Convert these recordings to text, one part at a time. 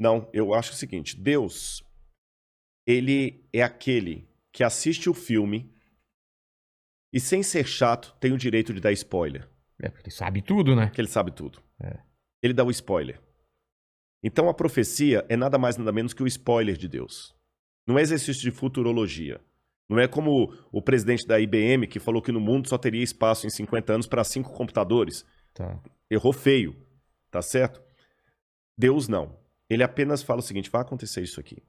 Não, eu acho o seguinte, Deus, ele é aquele que assiste o filme e, sem ser chato, tem o direito de dar spoiler. Porque ele sabe tudo, né? Porque ele sabe tudo. É. Ele dá o spoiler. Então a profecia é nada mais nada menos que o spoiler de Deus. Não é exercício de futurologia. Não é como o presidente da IBM que falou que no mundo só teria espaço em 50 anos para 5 computadores. Tá. Errou feio, tá certo? Deus não. Ele apenas fala o seguinte, vai acontecer isso aqui.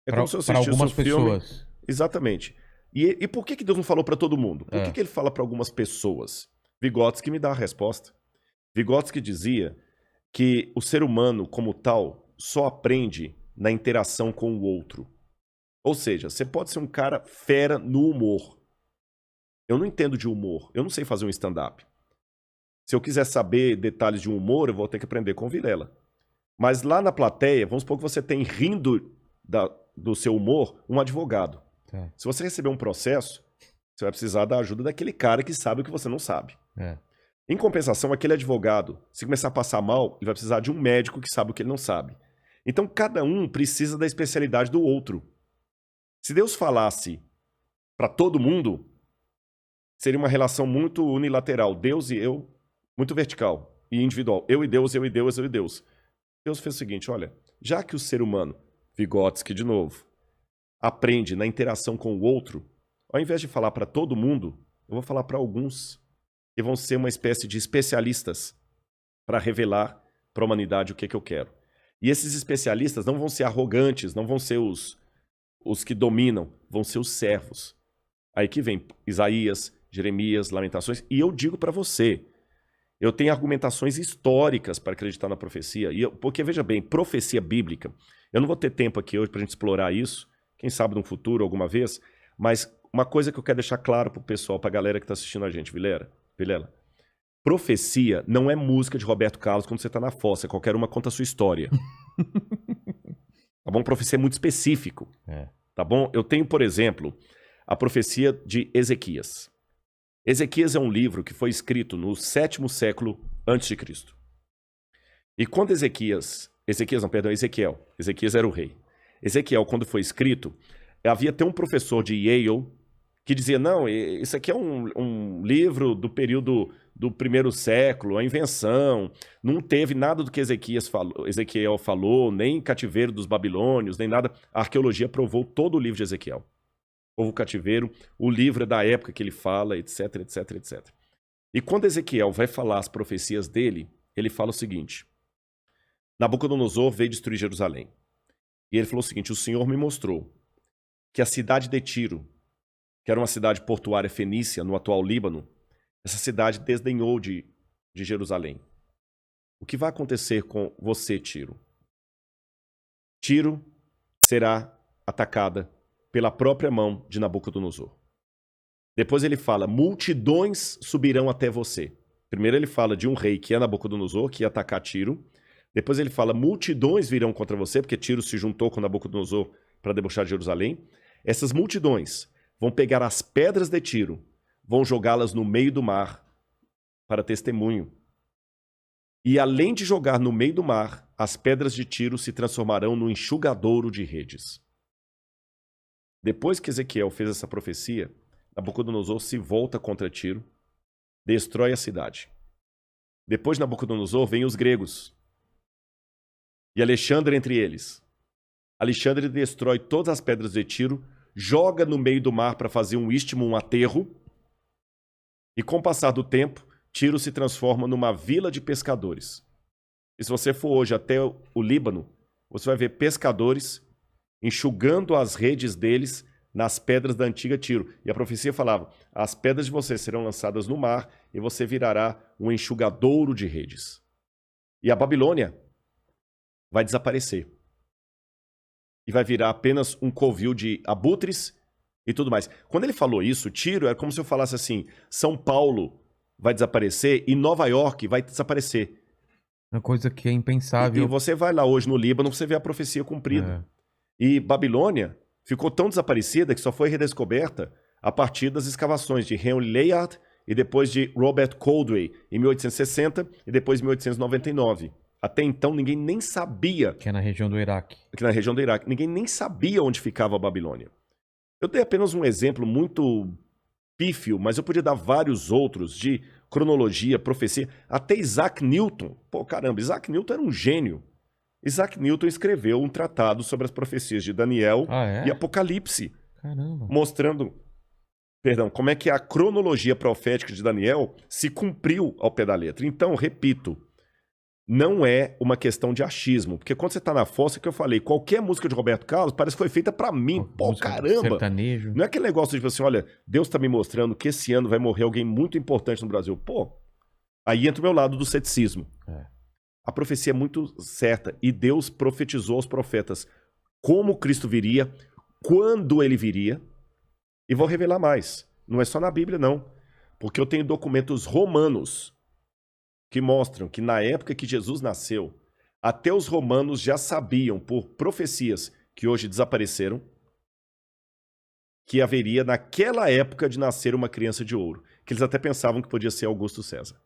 É como se eu assistisse algumas um filme. pessoas. Exatamente. E por que Deus não falou para todo mundo? Por que ele fala para algumas pessoas? Vygotsky me dá a resposta. Vygotsky dizia que o ser humano, como tal, só aprende na interação com o outro. Ou seja, você pode ser um cara fera no humor. Eu não entendo de humor. Eu não sei fazer um stand-up. Se eu quiser saber detalhes de um humor, eu vou ter que aprender com o Vilela. Mas lá na plateia, vamos supor que você tem rindo do seu humor um advogado. Tá. Se você receber um processo, você vai precisar da ajuda daquele cara que sabe o que você não sabe. É. Em compensação, aquele advogado, se começar a passar mal, ele vai precisar de um médico que sabe o que ele não sabe. Então, cada um precisa da especialidade do outro. Se Deus falasse para todo mundo, seria uma relação muito unilateral. Deus e eu, muito vertical e individual. Eu e Deus, eu e Deus, eu e Deus. Deus fez o seguinte, olha, já que o ser humano, Vygotsky de novo, aprende na interação com o outro, ao invés de falar para todo mundo, eu vou falar para alguns que vão ser uma espécie de especialistas para revelar para a humanidade o que eu quero. E esses especialistas não vão ser arrogantes, não vão ser os que dominam, vão ser os servos. Aí que vem Isaías, Jeremias, Lamentações, e eu digo para você, eu tenho argumentações históricas para acreditar na profecia, porque veja bem, profecia bíblica, eu não vou ter tempo aqui hoje para a gente explorar isso, quem sabe no futuro, alguma vez, mas uma coisa que eu quero deixar claro para o pessoal, para a galera que está assistindo a gente, Vilela, profecia não é música de Roberto Carlos quando você está na fossa, qualquer uma conta a sua história. Tá bom? Profecia é muito específico. Tá bom? Eu tenho, por exemplo, a profecia de Ezequias. Ezequias é um livro que foi escrito no 7º século a.C. E quando Ezequias era o rei. Ezequiel, quando foi escrito, havia até um professor de Yale que dizia, não, isso aqui é um livro do período do 1º século, a invenção, não teve nada do que Ezequiel falou, nem cativeiro dos babilônios, nem nada. A arqueologia provou todo o livro de Ezequiel. Povo cativeiro, o livro é da época que ele fala, etc, etc, etc. E quando Ezequiel vai falar as profecias dele, ele fala o seguinte, Nabucodonosor veio destruir Jerusalém. E ele falou o seguinte, o Senhor me mostrou que a cidade de Tiro, que era uma cidade portuária fenícia no atual Líbano, essa cidade desdenhou de Jerusalém. O que vai acontecer com você, Tiro? Tiro será atacada pela própria mão de Nabucodonosor. Depois ele fala, multidões subirão até você. Primeiro ele fala de um rei que é Nabucodonosor, que ia atacar Tiro. Depois ele fala, multidões virão contra você, porque Tiro se juntou com Nabucodonosor para debochar de Jerusalém. Essas multidões vão pegar as pedras de Tiro, vão jogá-las no meio do mar para testemunho. E além de jogar no meio do mar, as pedras de Tiro se transformarão no enxugadouro de redes. Depois que Ezequiel fez essa profecia, Nabucodonosor se volta contra Tiro, destrói a cidade. Depois de Nabucodonosor, vem os gregos. E Alexandre entre eles. Alexandre destrói todas as pedras de Tiro, joga no meio do mar para fazer um istmo, um aterro. E com o passar do tempo, Tiro se transforma numa vila de pescadores. E se você for hoje até o Líbano, você vai ver pescadores enxugando as redes deles nas pedras da antiga Tiro. E a profecia falava, as pedras de você serão lançadas no mar e você virará um enxugadouro de redes. E a Babilônia vai desaparecer. E vai virar apenas um covil de abutres e tudo mais. Quando ele falou isso, Tiro era como se eu falasse assim, São Paulo vai desaparecer e Nova York vai desaparecer. Uma coisa que é impensável. E você vai lá hoje no Líbano, você vê a profecia cumprida. E Babilônia ficou tão desaparecida que só foi redescoberta a partir das escavações de Henry Layard e depois de Robert Coldway em 1860 e depois em 1899. Até então, ninguém nem sabia, Que é na região do Iraque. aqui na região do Iraque, ninguém nem sabia onde ficava a Babilônia. Eu dei apenas um exemplo muito pífio, mas eu podia dar vários outros de cronologia, profecia. Até Isaac Newton. Pô, caramba, Isaac Newton era um gênio. Isaac Newton escreveu um tratado sobre as profecias de Daniel Ah, é? e Apocalipse, Caramba. mostrando, como é que a cronologia profética de Daniel se cumpriu ao pé da letra. Então, repito, não é uma questão de achismo, porque quando você tá na fossa, que eu falei, qualquer música de Roberto Carlos parece que foi feita pra mim. Pô, Música caramba! sertanejo. Não é aquele negócio de tipo assim, olha, Deus tá me mostrando que esse ano vai morrer alguém muito importante no Brasil. Pô, aí entra o meu lado do ceticismo. É. A profecia é muito certa e Deus profetizou aos profetas como Cristo viria, quando ele viria, e vou revelar mais. Não é só na Bíblia, não, porque eu tenho documentos romanos que mostram que na época que Jesus nasceu, até os romanos já sabiam, por profecias que hoje desapareceram, que haveria naquela época de nascer uma criança de ouro, que eles até pensavam que podia ser Augusto César.